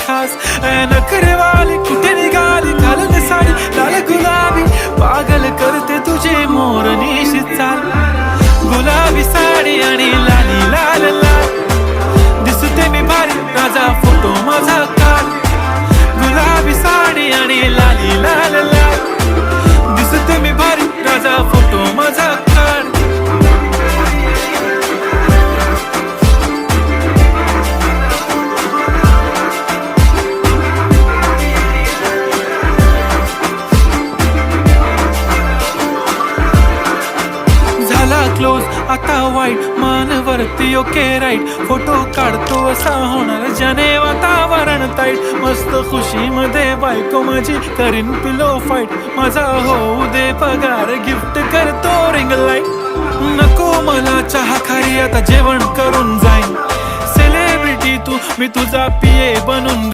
खास नखरेवाली कुठे निघाली घालून साडी लाल गुलाबी पागल करते तुझे मोरनीशी चाल गुलाबी साडी आणि लाली लाल लाल दिसते मी भारी राजा फोटो माझा काढ गुलाबी साडी आणि लाली लाल लाल दिसते मी भारी राजा फोटो माझा काढ क्लोज आता वाईट मानवरती ओके राईट फोटो काढतो असा होणार ज्याने वातावरण ताईट मस्त खुशी मध्ये बायको माझी करीन पिलो फाईट माझा होऊ दे पगार गिफ्ट करतो रिंग लाईट नको मला चहा खारी आता जेवण करून जाईन सेलिब्रिटी तू मी तुझा पिये बनून